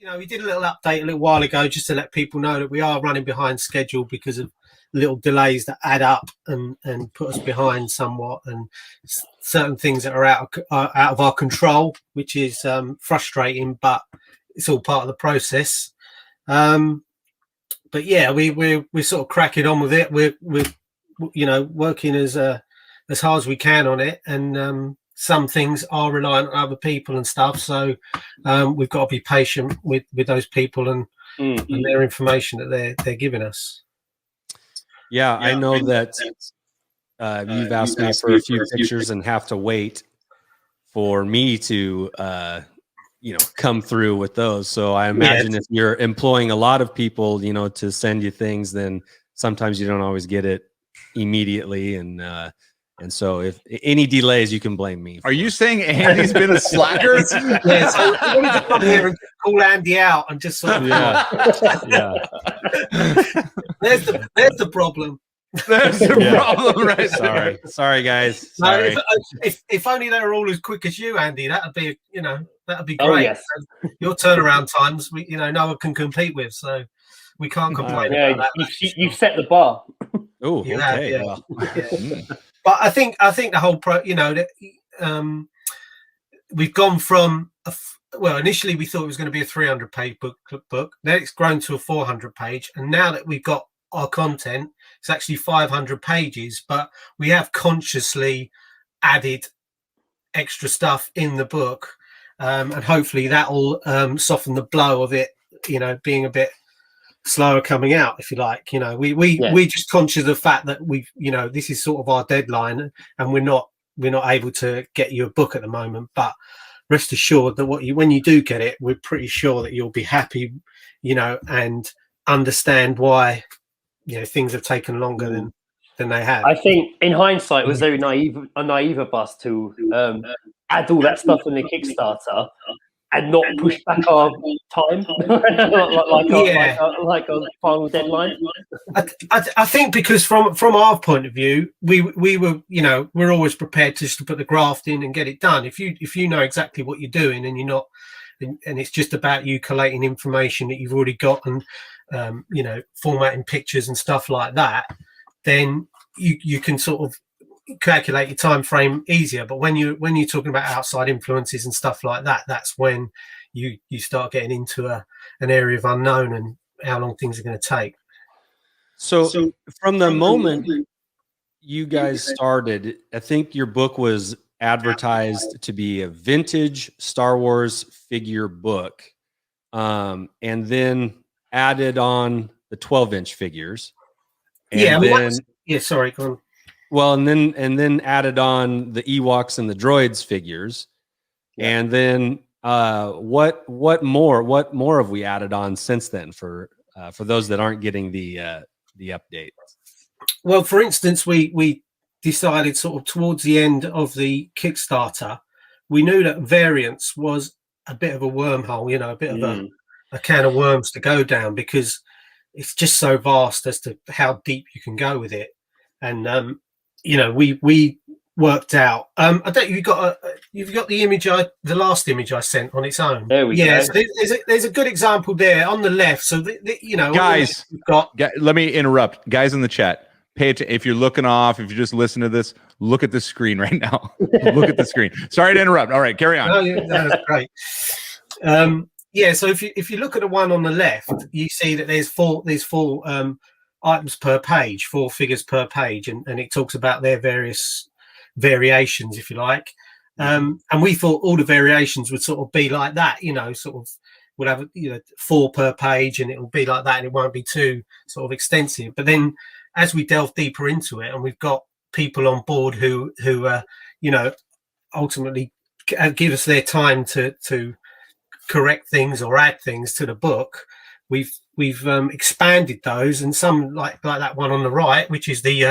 We did a little update a little while ago just to let people know that we are running behind schedule because of little delays that add up and put us behind somewhat, and certain things that are out of our control, which is frustrating, but it's all part of the process. But yeah, we're sort of cracking on with it. We're working as hard as we can on it, and some things are reliant on other people and stuff. So we've got to be patient with those people and their information that they're giving us. Yeah, I know that you've asked me for a few pictures and have to wait for me to come through with those. So I imagine if you're employing a lot of people, to send you things, then sometimes you don't always get it immediately. And so if any delays, you can blame me. Are you saying Andy's been a slacker? Yeah, so I wanted to come here and call Andy out and just sort of there's the problem. There's the problem, right? Sorry, guys. Sorry. No, if only they were all as quick as you, Andy, that'd be great. Oh, yes. Your turnaround times, no one can compete with, so we can't complain about that. You've set the bar. Oh, okay. Yeah. But I think the whole we've gone from initially we thought it was going to be a 300-page book. Then it's grown to a 400-page, and now that we've got our content, it's actually 500 pages. But we have consciously added extra stuff in the book, and hopefully that will soften the blow of it. Being a bit slower coming out, if you like. We're just conscious of the fact that this is sort of our deadline, and we're not able to get you a book at the moment. But rest assured that when you do get it, we're pretty sure that you'll be happy, and understand why things have taken longer than they have. I think in hindsight it was very naive of us to add all that stuff in the Kickstarter and not push back our time like our final deadline. I think because from our point of view, we were we're always prepared to put the graft in and get it done. If you know exactly what you're doing and you're not, and it's just about you collating information that you've already got and formatting pictures and stuff like that, then you can sort of calculate your time frame easier. But when you're talking about outside influences and stuff like that, that's when you start getting into an area of unknown and how long things are going to take. So from the moment you guys started, I think your book was advertised to be a vintage Star Wars figure book, and then added on the 12-inch figures. And sorry, go on. Well, and then added on the Ewoks and the droids figures. Yeah. And then what more have we added on since then for those that aren't getting the update? Well, for instance, we decided sort of towards the end of the Kickstarter, we knew that variants was a bit of a wormhole, a bit of a can of worms to go down, because it's just so vast as to how deep you can go with it. And we worked out. I don't. You've got the image. The last image I sent on its own. There we go. So there's a good example there on the left. So guys, let me interrupt. Guys in the chat, pay attention. If you're looking off, if you just listen to this, look at the screen right now. Look at the screen. Sorry to interrupt. All right, carry on. That's great. So if you look at the one on the left, you see that there's four items per page, 4 figures per page, and it talks about their various variations, if you like. And we thought all the variations would sort of be like that, sort of we'll have 4 per page, and it will be like that, and it won't be too sort of extensive. But then as we delve deeper into it, and we've got people on board who ultimately give us their time to correct things or add things to the book, we've expanded those, and some like that one on the right, which is the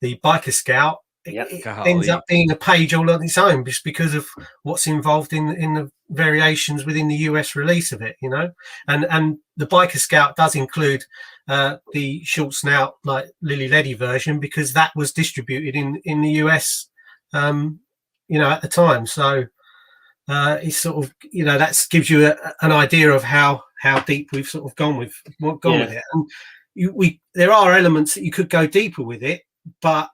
Biker Scout. It ends up being a page all on its own, just because of what's involved in the variations within the US release of it, and the Biker Scout does include the short snout like Lily Leddy version, because that was distributed in the US at the time. So it's sort of, you know, that gives you an idea of how deep we've sort of gone with it. And there are elements that you could go deeper with it, but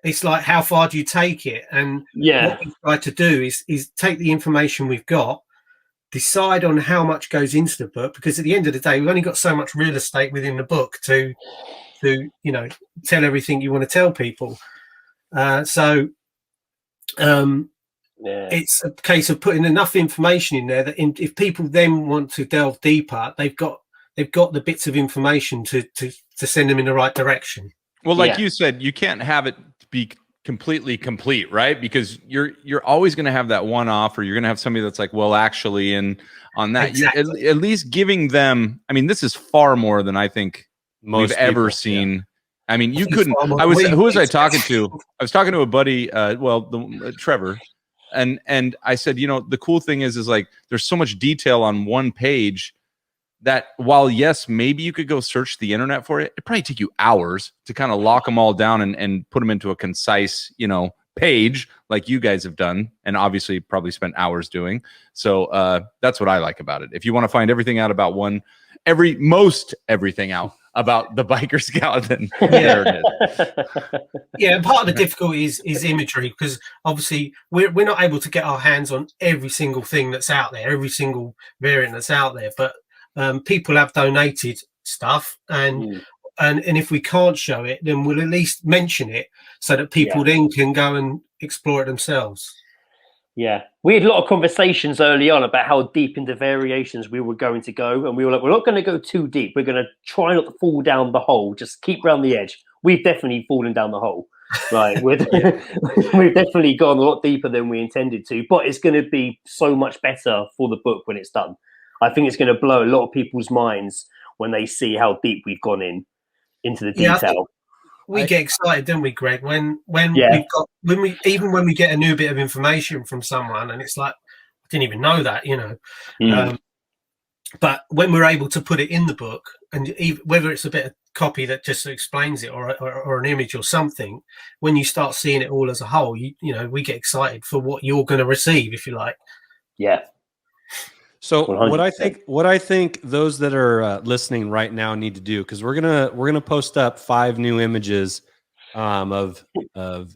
it's like, how far do you take it? And what we try to do is take the information we've got, decide on how much goes into the book, because at the end of the day, we've only got so much real estate within the book to you know, tell everything you want to tell people. It's a case of putting enough information in there that if people then want to delve deeper, they've got the bits of information to send them in the right direction. Well, like you said, you can't have it be completely complete, right? Because you're always going to have that one off, or you're going to have somebody that's like, well, actually, and on that, exactly. at least giving them. I mean, this is far more than I think we've ever seen. Yeah. I mean, you couldn't. Who was I talking to? I was talking to a buddy. Trevor. And I said, you know, the cool thing is like, there's so much detail on one page that while, yes, maybe you could go search the internet for it, it'd probably take you hours to kind of lock them all down and put them into a concise, you know, page like you guys have done. And obviously probably spent hours doing. So that's what I like about it. If you want to find everything out about everything out about the biker skeleton. There it is. Yeah, and part of the difficulty is imagery, because obviously we're not able to get our hands on every single thing that's out there, every single variant that's out there. But people have donated stuff, and if we can't show it, then we'll at least mention it so that people then can go and explore it themselves. Yeah, we had a lot of conversations early on about how deep into variations we were going to go, and we were like, we're not going to go too deep. We're going to try not to fall down the hole. Just keep around the edge. We've definitely fallen down the hole, right? We've definitely gone a lot deeper than we intended to, but it's going to be so much better for the book when it's done. I think it's going to blow a lot of people's minds when they see how deep we've gone into the detail. We get excited, don't we, Greg? When we get a new bit of information from someone, and it's like, I didn't even know that, you know. But when we're able to put it in the book, and whether it's a bit of copy that just explains it, or an image or something, when you start seeing it all as a whole, you know, we get excited for what you're going to receive, if you like. Yeah. So 100%. what I think those that are listening right now need to do, because we're gonna post up 5 new images of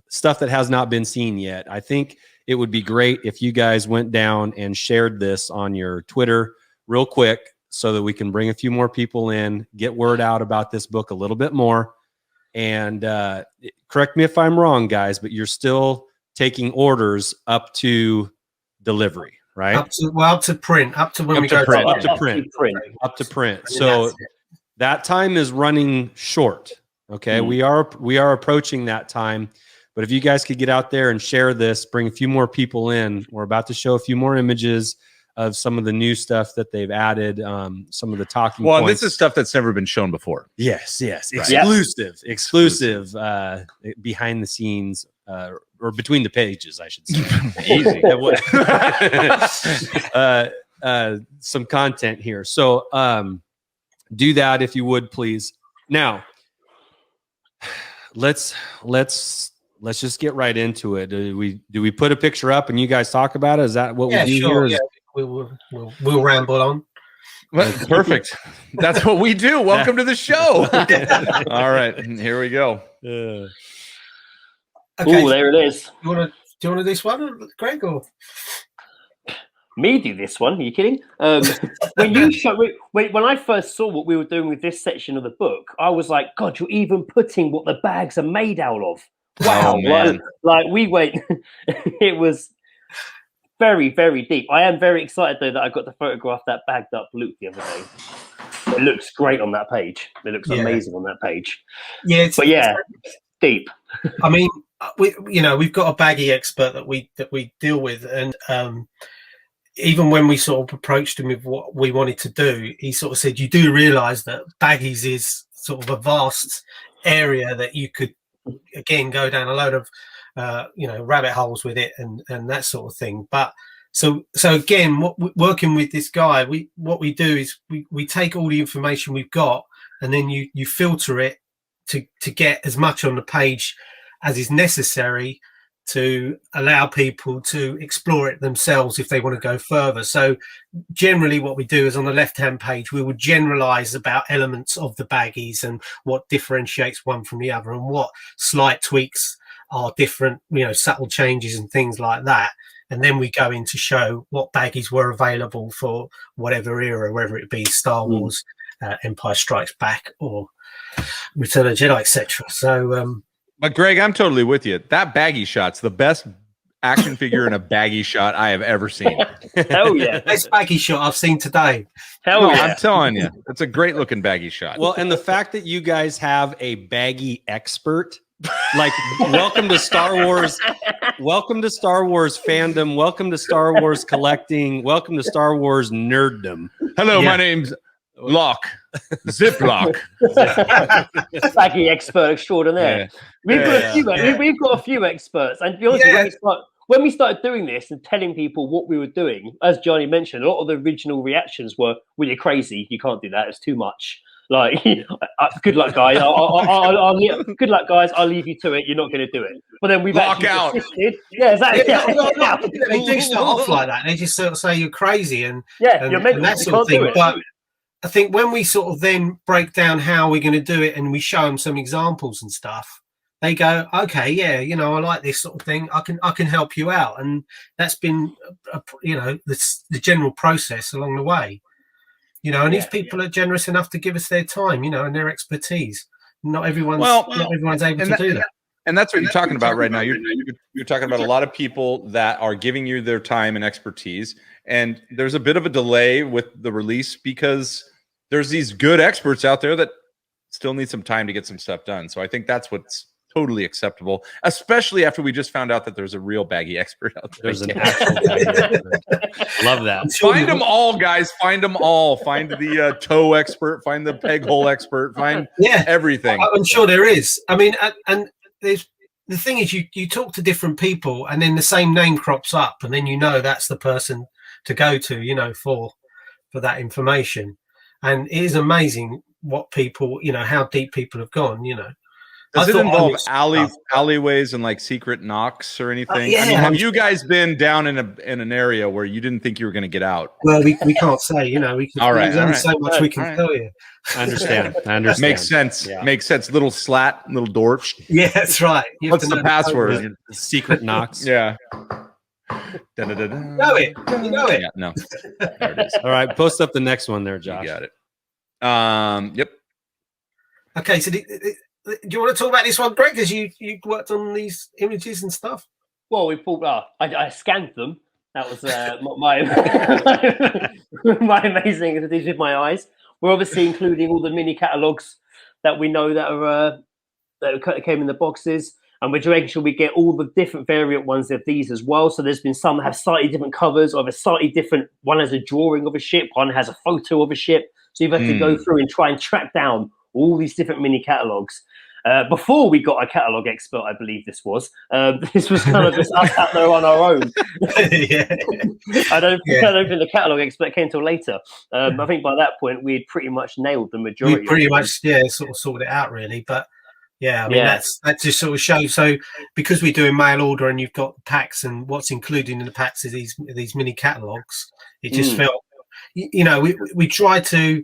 stuff that has not been seen yet. I think it would be great if you guys went down and shared this on your Twitter real quick, so that we can bring a few more people in, get word out about this book a little bit more. And correct me if I'm wrong, guys, but you're still taking orders up to delivery. Right. Up to print. Up to print. So that time is running short. Okay. We are approaching that time. But if you guys could get out there and share this, bring a few more people in. We're about to show a few more images of some of the new stuff that they've added, some of the talking points. Well, this is stuff that's never been shown before. Yes. Right. Exclusive behind the scenes, or between the pages, I should say. Easy. Some content here. So do that if you would, please. Now, let's just get right into it. Do we put a picture up and you guys talk about it? Is that what we do here? Yeah, we'll ramble on. Well, perfect. That's what we do. Welcome to the show. All right, here we go. Okay, there it is. Do you want to do this one, Greg, or me do this one? Are you kidding? When I first saw what we were doing with this section of the book, I was like, God, you're even putting what the bags are made out of. Wow, oh, man. Like we went. It was very, very deep. I am very excited though that I got to photograph that bagged up loot the other day. It looks great on that page. It looks amazing on that page. Yeah, it's deep. I mean, we've got a baggie expert that we deal with, and even when we sort of approached him with what we wanted to do, he sort of said, "You do realise that baggies is sort of a vast area that you could again go down a load of rabbit holes with it and that sort of thing." But so again, working with this guy, what we do is we take all the information we've got, and then you filter it to get as much on the page as is necessary to allow people to explore it themselves if they want to go further. So generally what we do is on the left-hand page, we would generalize about elements of the baggies and what differentiates one from the other and what slight tweaks are different, subtle changes and things like that. And then we go in to show what baggies were available for whatever era, whether it be Star Wars, Empire Strikes Back, or Return of the Jedi, etc. So but Greg, I'm totally with you. That baggy shot's the best action figure in a baggy shot I have ever seen. Hell yeah. Best baggy shot I've seen today. Hell yeah. I'm telling you, it's a great looking baggy shot. Well, and the fact that you guys have a baggy expert, like, welcome to Star Wars. Welcome to Star Wars fandom. Welcome to Star Wars collecting. Welcome to Star Wars nerddom. Hello, my name's Lock. Ziplock. Baggy expert extraordinaire. Yeah. We've got a few experts. And to be honest, when we started doing this and telling people what we were doing, as Johnny mentioned, a lot of the original reactions were, well, you're crazy. You can't do that. It's too much. Like, good luck, guys. Good luck, guys. I'll leave you to it. You're not going to do it. But then we've actually persisted. Yeah, exactly. They do start off like that. They just sort of say you're crazy and you're mental. And that sort of thing. But I think when we sort of then break down how we're going to do it and we show them some examples and stuff, they go, okay, yeah, I like this sort of thing. I can help you out. And that's been, the general process along the way. And these people are generous enough to give us their time, and their expertise. Not everyone's able to do that. And that's what you're talking about right now. You're talking about a lot of people that are giving you their time and expertise. And there's a bit of a delay with the release because there's these good experts out there that still need some time to get some stuff done. So I think that's what's totally acceptable, especially after we just found out that there's a real baggy expert out there. There's an actual baggy expert. Love that. Find them all, guys. Find them all. Find the toe expert. Find the peg hole expert. Find everything. I'm sure there is. I mean, and there's the thing is, you talk to different people, and then the same name crops up, and then that's the person to go to, for that information. And it is amazing what people, how deep people have gone. Does it involve alleyways and like secret knocks or anything? Yeah. I mean, have you guys been down in an area where you didn't think you were going to get out? Well, we can't say, we can. All right, there's only so much we can tell you. I understand. Makes sense. Yeah. Makes sense. Little slat, little door. Yeah, that's right. What's the password? Secret knocks. Yeah. You know it. Yeah, no. There it is. All right, post up the next one there, Josh. You got it. Yep. Okay, so do you want to talk about this one, Greg? Because you worked on these images and stuff. Well, we pulled. I scanned them. That was my my amazing activities with my eyes. We're obviously including all the mini catalogs that we know that are that came in the boxes. And we're making sure we get all the different variant ones of these as well. So there's been some that have slightly different covers, or have a slightly different. One has a drawing of a ship, one has a photo of a ship. So you've had to go through and try and track down all these different mini catalogs. Before we got a catalog expert, I believe this was. This was kind of just us out there on our own. I don't think the catalog expert came till later. I think by that point we had pretty much nailed the majority. We pretty much sort of sorted it out really, but. Yeah, I mean that just sort of shows. So because we do in mail order and you've got packs and what's included in the packs is these mini catalogs, it just felt, we try to.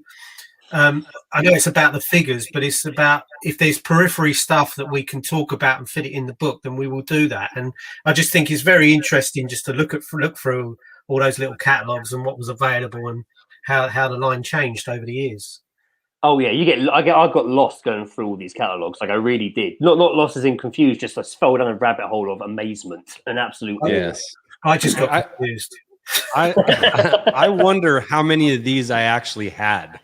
I know it's about the figures, but it's about if there's periphery stuff that we can talk about and fit it in the book, then we will do that. And I just think it's very interesting just to look through all those little catalogs and what was available and how the line changed over the years. Oh yeah, I got lost going through all these catalogs. Like I really did. Not lost as in confused, just I fell down a rabbit hole of amazement and absolute. Yes, I just got confused. I wonder how many of these I actually had.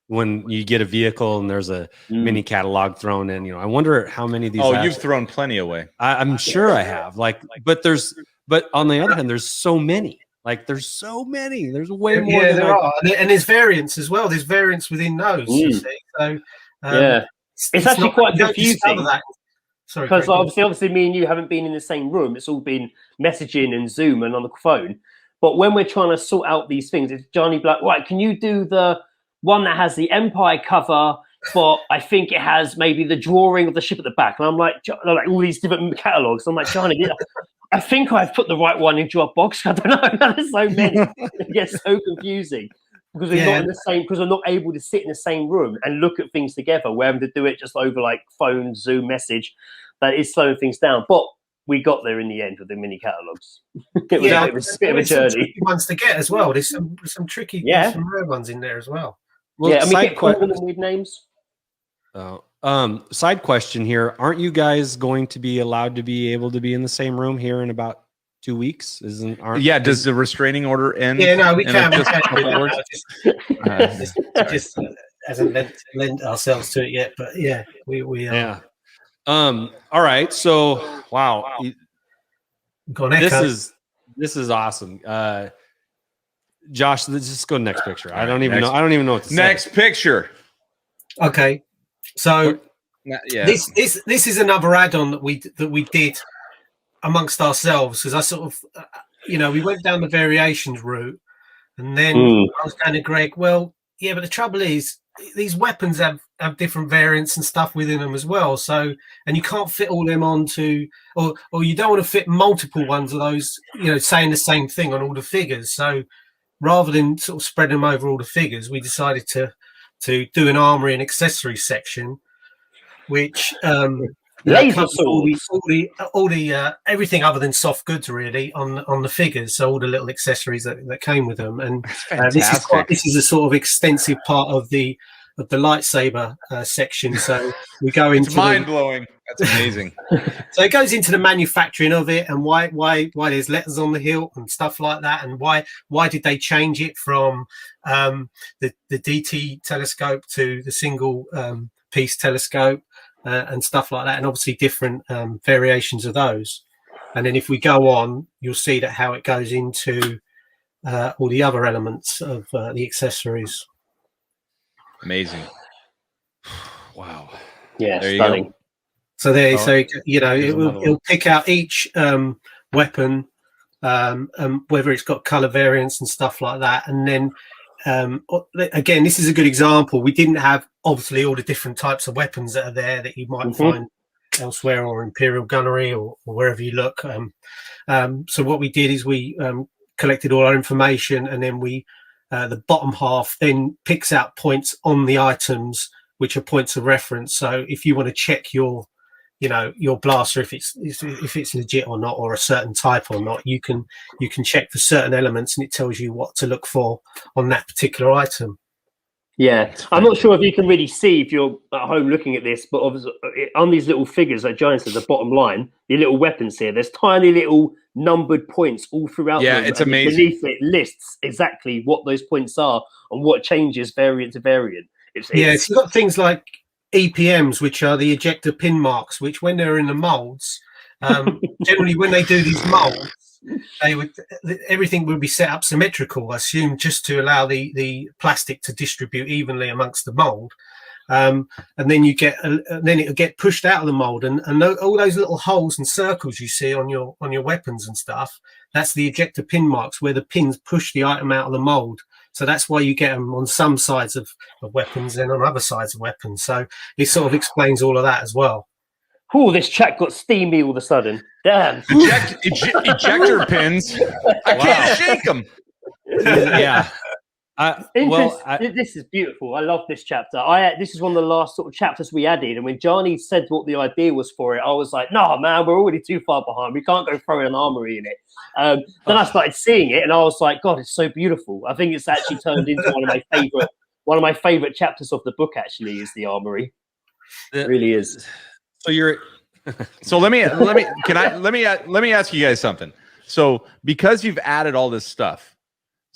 When you get a vehicle and there's a mini catalog thrown in, I wonder how many of these. Oh, you've thrown plenty away. I'm sure I have. But on the other hand, there's so many. Like there's so many. There's way more. Yeah, there are, and there's variants as well. There's variants within those. You see? So it's actually quite confusing. Sorry, because obviously, me and you haven't been in the same room. It's all been messaging and Zoom and on the phone. But when we're trying to sort out these things, it's Johnny Black. Right? Can you do the one that has the Empire cover, but I think it has maybe the drawing of the ship at the back. And I'm like all these different catalogs. I'm like, Johnny, I think I've put the right one in Dropbox. I don't know. There's so many. It gets so confusing because we're not in the same. Because we're not able to sit in the same room and look at things together. We're having to do it just over like phone, Zoom message. That is slowing things down. But we got there in the end with the mini catalogs. It was a bit of a journey. Some tricky ones to get as well. There's some tricky, some rare ones in there as well. Well, and we get cool and weird names. Side question here: aren't you guys going to be allowed to be able to be in the same room here in about 2 weeks? Does the restraining order end? Yeah, no, we can. Just hasn't lent ourselves to it yet, but yeah, we are. Yeah. All right. So, wow. This is awesome. Josh, let's just go to the next picture. I don't even know what to say. Next picture. Okay. So this is another add-on that we did amongst ourselves, because I sort of we went down the variations route, and then I was going to Greg, well, yeah, but the trouble is these weapons have different variants and stuff within them as well. So, and you can't fit all them onto, or you don't want to fit multiple ones of those, saying the same thing on all the figures. So rather than sort of spread them over all the figures, we decided to do an armory and accessory section, which covers all the everything other than soft goods really on the figures. So all the little accessories that came with them, and this is a sort of extensive part of the lightsaber section. So we go into mind blowing. That's amazing. So it goes into the manufacturing of it and why there's letters on the hilt and stuff like that, and why did they change it from the DT telescope to the single piece telescope and stuff like that, and obviously different variations of those. And then if we go on, you'll see that how it goes into all the other elements of the accessories. Amazing. Wow. Yeah, stunning. So it'll pick out each weapon, whether it's got color variants and stuff like that. And then again, this is a good example. We didn't have obviously all the different types of weapons that are there that you might find elsewhere, or Imperial gunnery, or wherever you look. So what we did is we collected all our information, and then the bottom half then picks out points on the items, which are points of reference. So if you want to check your blaster, if it's legit or not, or a certain type or not, you can check for certain elements, and it tells you what to look for on that particular item. Yeah, I'm not sure if you can really see if you're at home looking at this, but obviously on these little figures, like Giant says, the bottom line, the little weapons here, there's tiny little numbered points all throughout. Yeah, them, it's amazing. Beneath it lists exactly what those points are and what changes variant to variant. It's got things like EPMs, which are the ejector pin marks, which when they're in the molds, generally when they do these molds, everything would be set up symmetrical, I assume, just to allow the plastic to distribute evenly amongst the mold. And then then it'll get pushed out of the mold, and all those little holes and circles you see on your weapons and stuff, that's the ejector pin marks, where the pins push the item out of the mold. So that's why you get them on some sides of weapons and on other sides of weapons. So it sort of explains all of that as well. Oh, this chat got steamy all of a sudden. Damn. Ejector pins. I can't shake them. Yeah. This is beautiful. I love this chapter. This is one of the last sort of chapters we added, and when Johnny said what the idea was for it, I was like, "No, man, we're already too far behind. We can't go throwing an armory in it." Then I started seeing it, and I was like, "God, it's so beautiful." I think it's actually turned into one of my favorite chapters of the book. Actually, is the armory. It really is. So you're. So let me ask you guys something. So because you've added all this stuff.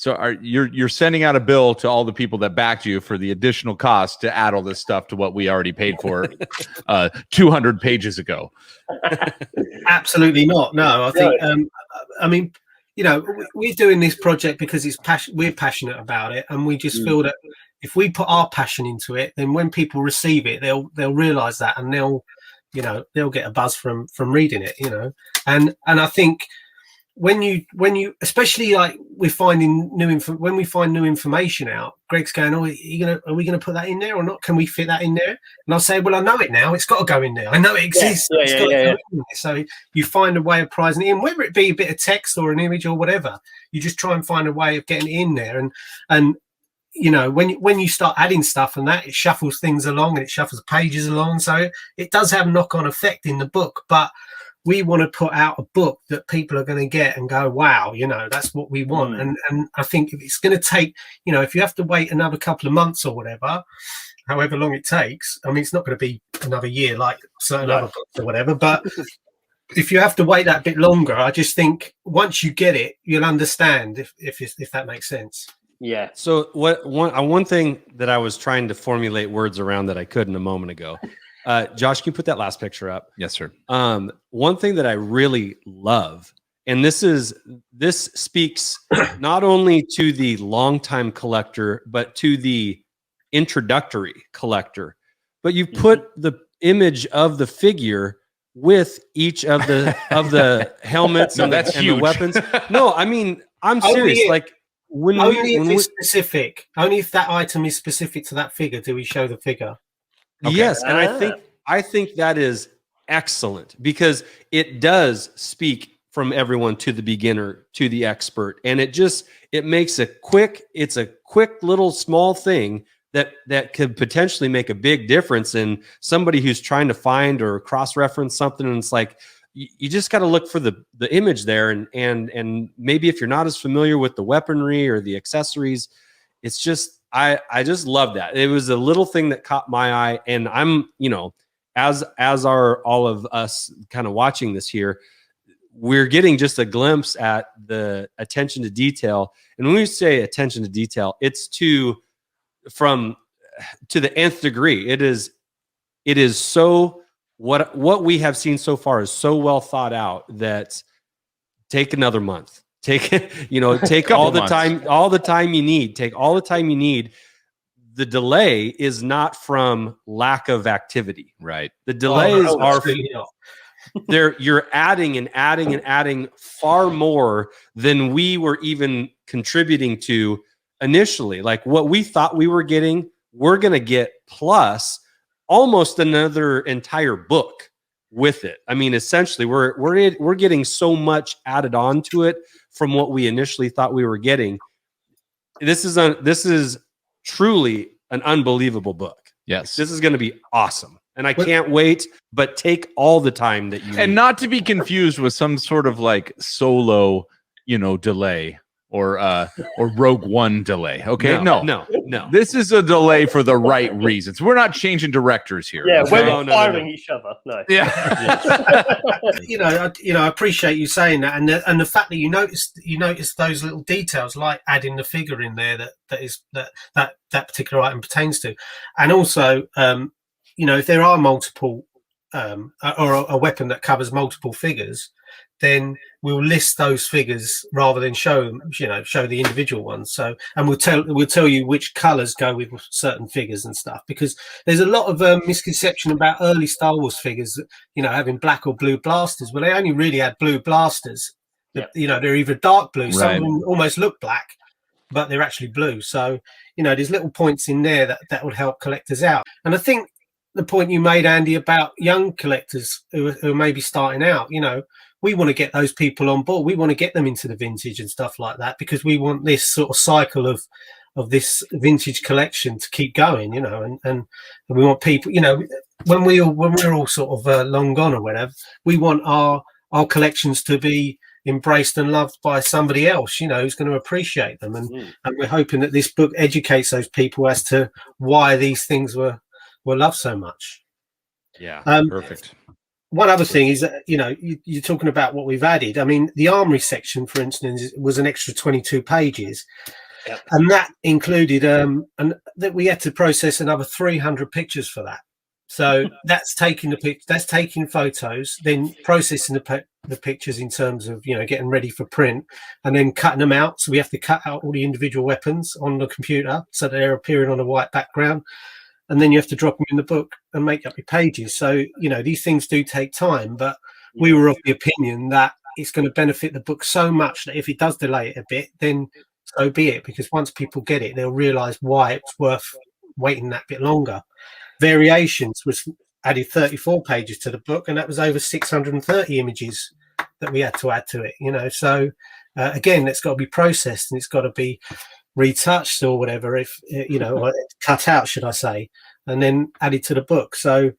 So you're sending out a bill to all the people that backed you for the additional cost to add all this stuff to what we already paid for 200 pages ago? Absolutely not. No, I think I mean, we're doing this project because we're passionate about it, and we just feel that if we put our passion into it, then when people receive it, they'll realize that, and they'll get a buzz from reading it, and I think when you especially like we're finding when we find new information out, Greg's going, oh, are we gonna put that in there or not? Can we fit that in there? And I'll say, well, I know it now, it's got to go in there, I know it exists. It's got to go in there. So you find a way of prizing it in, whether it be a bit of text or an image or whatever. You just try and find a way of getting it in there. And you know, when you start adding stuff and that, it shuffles things along and it shuffles pages along, so it does have a knock-on effect in the book. But we want to put out a book that people are going to get and go, wow, you know, that's what we want. And I think if it's going to take, you know, if you have to wait another couple of months or whatever, however long it takes, I mean, it's not going to be another year like certain other books or whatever, but if you have to wait that bit longer, I just think once you get it, you'll understand if that makes sense. Yeah. So one thing that I was trying to formulate words around that I couldn't a moment ago. Josh, can you put that last picture up? Yes, sir. One thing that I really love, and this speaks not only to the longtime collector, but to the introductory collector, but you put the image of the figure with each of the helmets and the weapons. No, I mean, I'm serious. Like only if that item is specific to that figure, do we show the figure? Okay. Yes, and I think that is excellent because it does speak from everyone to the beginner to the expert, and it makes a quick little small thing that could potentially make a big difference in somebody who's trying to find or cross-reference something, and it's like you just got to look for the image there, and maybe if you're not as familiar with the weaponry or the accessories, it's just I just love that. It was a little thing that caught my eye, and I'm, you know, as are all of us kind of watching this here, we're getting just a glimpse at the attention to detail. And when we say attention to detail, it's to the nth degree. It is so what we have seen so far is so well thought out that take another month. Take all the time you need. Take all the time you need. The delay is not from lack of activity, right? The delays are you're adding and adding and adding far more than we were even contributing to initially. Like what we thought we were getting, we're going to get plus almost another entire book with it. I mean, essentially, we're getting so much added on to it from what we initially thought we were getting. This is truly an unbelievable book. Yes, this is going to be awesome, and I can't wait. But take all the time that you need. And not to be confused with some sort of like solo, delay or Rogue One delay. Okay, no. This is a delay for the right reasons. We're not changing directors here. Yeah, okay? we're not firing each other. No. Yeah. I appreciate you saying that, and the fact that you noticed those little details, like adding the figure in there that particular item pertains to, and also, if there are multiple or a weapon that covers multiple figures, then we'll list those figures rather than show the individual ones. So, and we'll tell you which colors go with certain figures and stuff, because there's a lot of misconception about early Star Wars figures, having black or blue blasters. Well, they only really had blue blasters. Yep. They're either dark blue. Right. Some of them almost look black, but they're actually blue. So, there's little points in there that would help collectors out. And I think the point you made, Andy, about young collectors who are maybe starting out, we want to get those people on board. We want to get them into the vintage and stuff like that, because we want this sort of cycle of this vintage collection to keep going, and we want people, when we're all sort of long gone or whatever, we want our collections to be embraced and loved by somebody else, who's going to appreciate them. And we're hoping that this book educates those people as to why these things were loved so much. Yeah, perfect. One other thing is that, you're talking about what we've added. I mean, the armory section, for instance, was an extra 22 pages. Yep. And that included and that we had to process another 300 pictures for that. So that's taking photos, then processing the pictures in terms of, getting ready for print, and then cutting them out. So we have to cut out all the individual weapons on the computer so that they're appearing on a white background. And then you have to drop them in the book and make up your pages. So, these things do take time, but we were of the opinion that it's going to benefit the book so much that if it does delay it a bit, then so be it, because once people get it, they'll realize why it's worth waiting that bit longer. Variations was added 34 pages to the book, and that was over 630 images that we had to add to it, you know. So again, it's got to be processed, and it's got to be retouched or whatever, if you know, or cut out, should I say, and then added to the book. So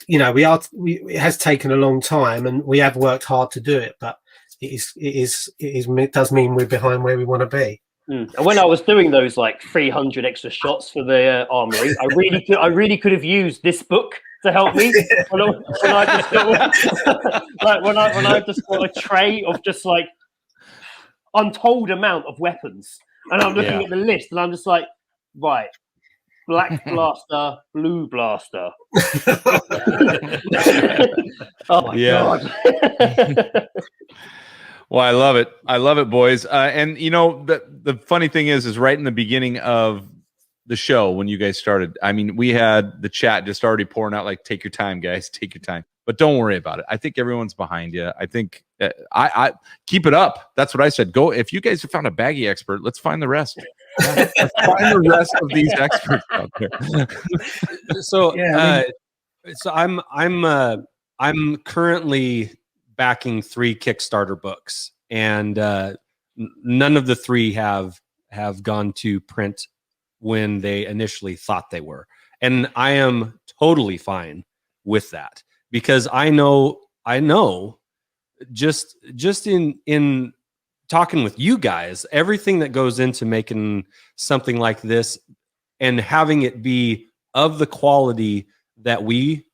you know, it has taken a long time, and we have worked hard to do it, but it does mean we're behind where we want to be. And when I was doing those like 300 extra shots for the armory, I really could have used this book to help me. When I just got a tray of just like untold amount of weapons, and I'm looking at the list, and I'm just like, right, black blaster, blue blaster. Oh my God. Well, I love it. I love it, boys. And you know, the funny thing is right in the beginning of the show, when you guys started, I mean, we had the chat just already pouring out, like, take your time, guys, take your time. But don't worry about it. I think everyone's behind you. I think I keep it up. That's what I said. Go. If you guys have found a baggie expert, let's find the rest. Let's find the rest of these experts out there. So, I'm currently backing 3 Kickstarter books, and none of the 3 have gone to print when they initially thought they were, and I am totally fine with that, because I know just in talking with you guys, everything that goes into making something like this and having it be of the quality that we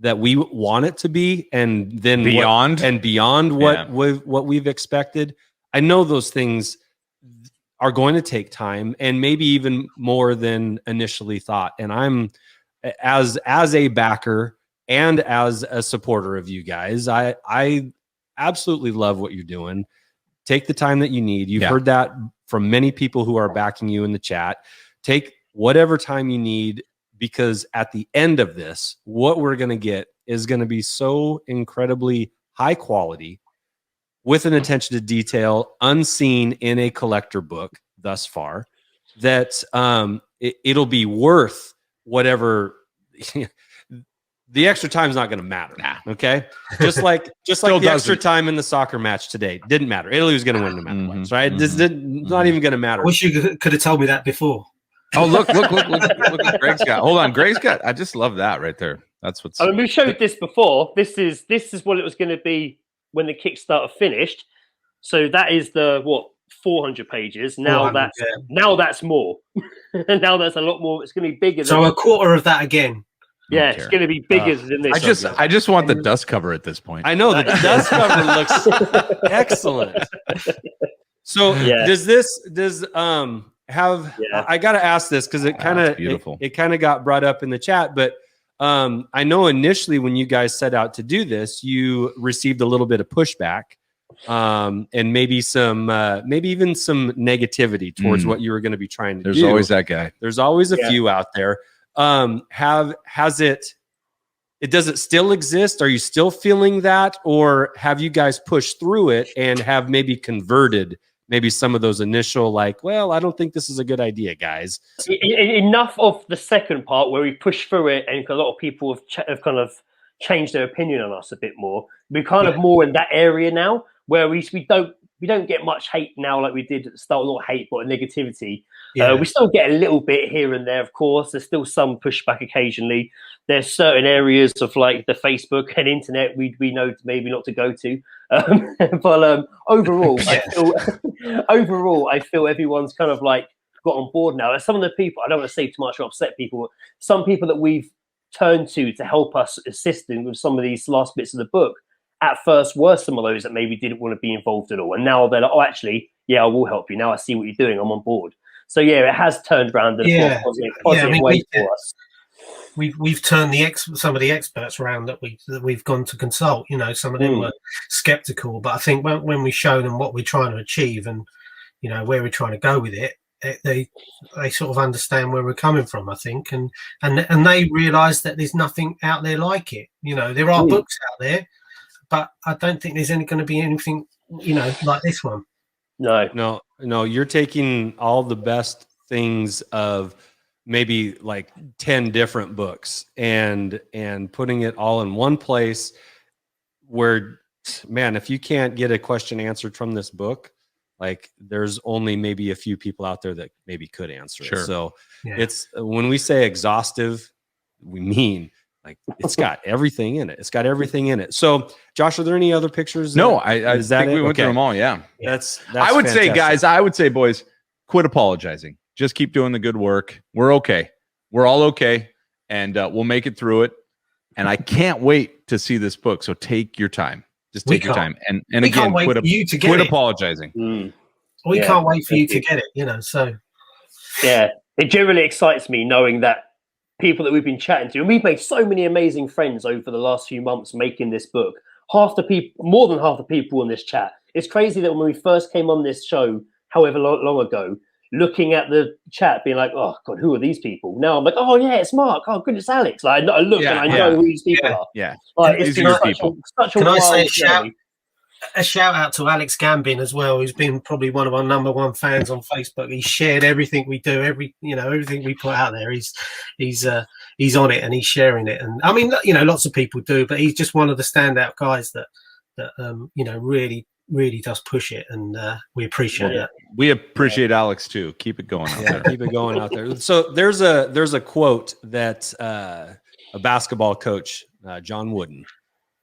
want it to be, and then beyond what we've expected. I know those things are going to take time, and maybe even more than initially thought. And I'm, as a backer and as a supporter of you guys, I absolutely love what you're doing. Take the time that you need. You've heard that from many people who are backing you in the chat. Take whatever time you need, because at the end of this, what we're going to get is going to be so incredibly high quality, with an attention to detail unseen in a collector book thus far, that it'll be worth whatever. The extra time is not going to matter. Okay, just like the extra time in the soccer match today didn't matter. Italy was going to win no matter what, right? This not even going to matter. Wish you could have told me that before. Oh, look what Greg's got. Hold on, Greg's got. I just love that right there. That's what's. I mean, we showed this before. This is what it was going to be when the Kickstarter finished. So that is the 400 pages. Now that's more. Now that's a lot more. It's going to be bigger. So a quarter of that again. Yeah, it's going to be bigger than this. I just want the dust cover at this point. I know the dust cover looks excellent. So does I got to ask this, because it kind of got brought up in the chat, but I know initially when you guys set out to do this, you received a little bit of pushback, and maybe even some negativity towards what you were going to be trying to do. There's always that guy. There's always a few out there. Does it still exist? Are you still feeling that, or have you guys pushed through it and have maybe converted maybe some of those initial, like, well, I don't think this is a good idea, guys? Enough of the second part where we push through it, and a lot of people have kind of changed their opinion on us a bit more. We're kind of more in that area now, where we don't get much hate now like we did at the start. Not hate, but negativity. We still get a little bit here and there, of course. There's still some pushback occasionally. There's certain areas of like the Facebook and internet we know maybe not to go to. But overall, I feel everyone's kind of like got on board now. There's some of the people, I don't want to say too much or upset people, but some people that we've turned to help us assist in with some of these last bits of the book, at first were some of those that maybe didn't want to be involved at all. And now they're like, oh, actually, I will help you. Now I see what you're doing. I'm on board. So it has turned around in a positive way for us. We've turned some of the experts around that we've gone to consult. You know, some of them were skeptical, but I think when we show them what we're trying to achieve and, you know, where we're trying to go with it, they sort of understand where we're coming from, I think, and they realise that there's nothing out there like it. You know, there are books out there, but I don't think there's going to be anything, like this one. No. You're taking all the best things of maybe like 10 different books and putting it all in one place where, man, if you can't get a question answered from this book, like there's only maybe a few people out there that maybe could answer it. So it's, when we say exhaustive, we mean like it's got everything in it. It's got everything in it. So Josh, are there any other pictures? No, I think we went through them all. Yeah. That's I would fantastic. say, guys, I would say, boys, quit apologizing. Just keep doing the good work. We're okay. We're all okay. And we'll make it through it. And I can't wait to see this book. So take your time. Just take your time. And again, quit apologizing. We can't wait for you to get it, so. Yeah, it generally excites me knowing that people that we've been chatting to, and we've made so many amazing friends over the last few months making this book. More than half the people in this chat. It's crazy that when we first came on this show, however long ago, looking at the chat, being like, "Oh God, who are these people?" Now I'm like, "Oh yeah, it's Mark. Oh goodness, Alex." Like I look and I know who these people are. Yeah, like it's been such a wild journey. A shout out to Alex Gambin as well, who's been probably one of our #1 fans on Facebook. He shared everything we do, everything we put out there. He's on it and he's sharing it. And I mean, lots of people do, but he's just one of the standout guys that really does push it, and we appreciate it. We appreciate Alex too. Keep it going out there. Keep it going out there. So there's a quote that a basketball coach, John Wooden,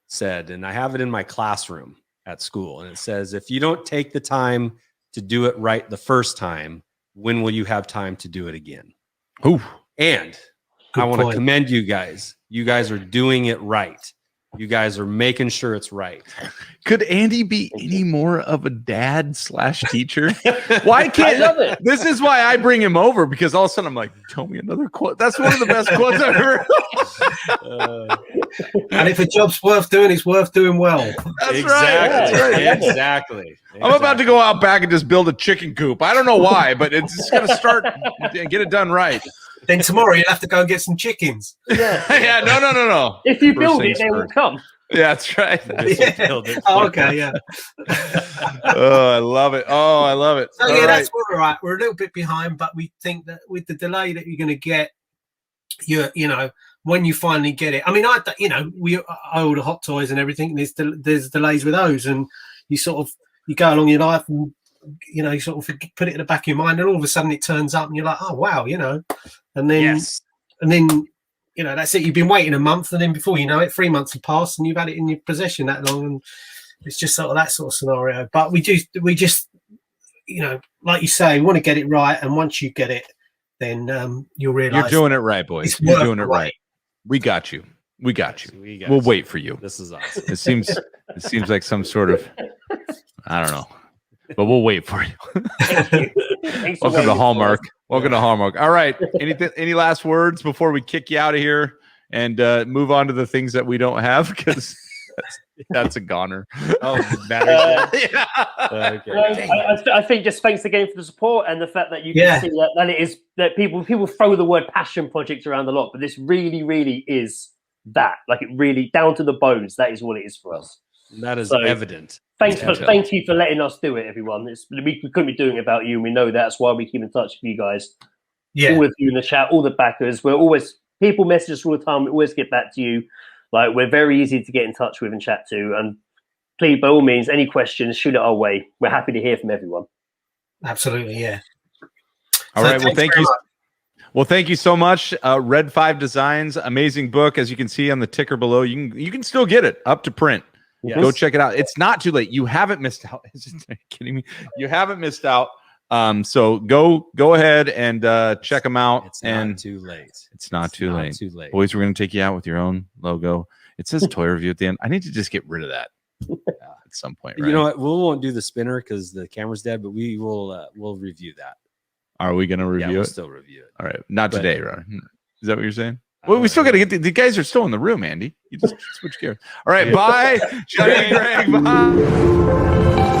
said, and I have it in my classroom at school, and it says, if you don't take the time to do it right the first time, when will you have time to do it again? Ooh. And I want to commend you guys. You guys are doing it right. You guys are making sure it's right. Could Andy be any more of a dad / teacher? Why can't I love it? This is why I bring him over, because all of a sudden I'm like, tell me another quote. That's one of the best quotes I've ever heard. And if a job's worth doing, it's worth doing well. That's right. Exactly. I'm about to go out back and just build a chicken coop. I don't know why, but it's just going to start and get it done right. Then tomorrow you'll have to go and get some chickens. Yeah. No. If you build it, they will come. Yeah, that's right. Oh, okay, yeah. Oh, I love it. So yeah, that's what we're at. We're a little bit behind, but we think that with the delay that you're going to get, when you finally get it. I mean, we owe the hot toys and everything. There's delays with those, and you go along your life, and you sort of put it in the back of your mind, and all of a sudden it turns up, and you're like, oh wow, and then that's it. You've been waiting a month, and then before you know it, 3 months have passed, and you've had it in your possession that long, and it's just sort of that sort of scenario. But we just like you say, we want to get it right, and once you get it, then you'll realize you're doing it right, boys. You're doing it right. We got you. We'll wait for you. This is awesome. It seems like some sort of, I don't know, but we'll wait for you. Welcome to Hallmark. Welcome to Hallmark. All right. Any last words before we kick you out of here and move on to the things that we don't have? Because that's a goner. Oh, Okay. I think just thanks again for the support and the fact that you can see that it is that people throw the word passion project around a lot, but this really, really is that. Like it really down to the bones. That is what it is for us. That is evident. Thank you for letting us do it, everyone. We couldn't be doing it without you, and we know that's why we keep in touch with you guys. Yeah, all of you in the chat, all the backers. People message us all the time. We always get back to you. Like we're very easy to get in touch with and chat to. And please, by all means, any questions, shoot it our way. We're happy to hear from everyone. Absolutely, yeah. All right. Well, thank you. Well, thank you so much. Red 5 Designs, amazing book. As you can see on the ticker below, you can still get it up to print. Yes. Go check it out. It's not too late. You haven't missed out. Are you kidding me? You haven't missed out. So go ahead and check them out. It's not too late. It's not too late. Boys, we're going to take you out with your own logo. It says toy review at the end. I need to just get rid of that at some point. Right? You know what? We won't do the spinner because the camera's dead, but we will. We'll review that. Are we going to review we'll it? still review it. All right. Not today, right? Is that what you're saying? Well, we still got to get the guys are still in the room, Andy. You just switch gears. All right. Bye. Johnny and Greg. Bye.